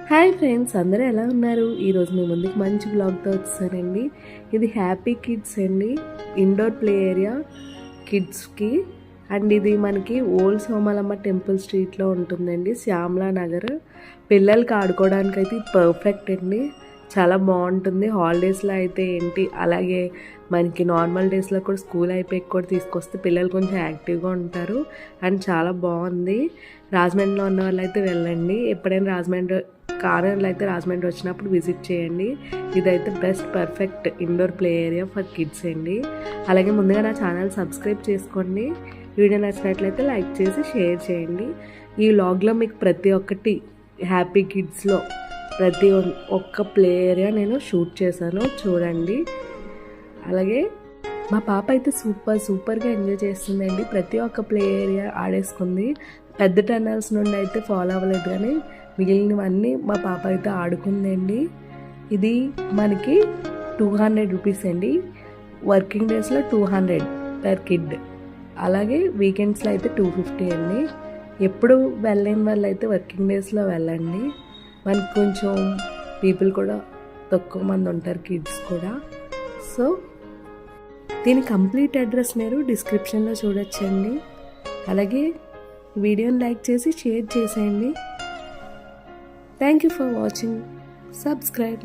Hi friends, అందరూ ఎలా ఉన్నారు? ఈరోజు మీ ముందుకు మంచి బ్లాగ్తో వచ్చేసానండి. ఇది హ్యాపీ కిడ్స్ అండి, ఇండోర్ ప్లే ఏరియా కిడ్స్కి. అండ్ ఇది మనకి ఓల్డ్ సోమాలమ్మ టెంపుల్ స్ట్రీట్లో ఉంటుందండి, శ్యామలా నగర్. పిల్లలకి ఆడుకోవడానికి అయితే పర్ఫెక్ట్ అండి, చాలా బాగుంటుంది. హాలిడేస్లో అయితే ఏంటి, అలాగే మనకి నార్మల్ డేస్లో కూడా స్కూల్ అయిపోయి కూడా తీసుకొస్తే పిల్లలు కొంచెం యాక్టివ్గా ఉంటారు. అండ్ చాలా బాగుంది. రాజమండ్రిలో ఉన్న వాళ్ళు అయితే వెళ్ళండి. ఎప్పుడైనా రాజమండ్రి కారణాలు అయితే రాజమండ్రి వచ్చినప్పుడు విజిట్ చేయండి. ఇదైతే best perfect indoor play area for kids అండి. అలాగే ముందుగా నా ఛానల్ సబ్స్క్రైబ్ చేసుకోండి. వీడియో నచ్చినట్లయితే లైక్ చేసి షేర్ చేయండి. ఈ వ్లాగ్లో మీకు ప్రతి ఒక్కటి హ్యాపీ కిడ్స్లో ప్రతి ఒక్క ప్లే ఏరియా నేను షూట్ చేశాను, చూడండి. అలాగే మా పాప అయితే సూపర్గా ఎంజాయ్ చేస్తుందండి. ప్రతి ఒక్క ప్లే ఏరియా ఆడేసుకుంది. పెద్ద టన్నల్స్ నుండి అయితే ఫాలో అవ్వలేదు, కానీ మిగిలినవన్నీ మా పాప అయితే ఆడుకుందండి. ఇది మనకి 200 రూపీస్ అండి. వర్కింగ్ డేస్లో 200 పర్ కిడ్, అలాగే వీకెండ్స్లో అయితే 250 అండి. ఎప్పుడు వెళ్ళని వాళ్ళు అయితే వర్కింగ్ డేస్లో వెళ్ళండి. మనకి కొంచెం పీపుల్ కూడా తక్కువ మంది ఉంటారు, కిడ్స్ కూడా. సో దీని కంప్లీట్ అడ్రస్ మీరు డిస్క్రిప్షన్లో చూడొచ్చండి. అలాగే వీడియోని లైక్ చేసి షేర్ చేసేయండి. Thank you for watching. Subscribe.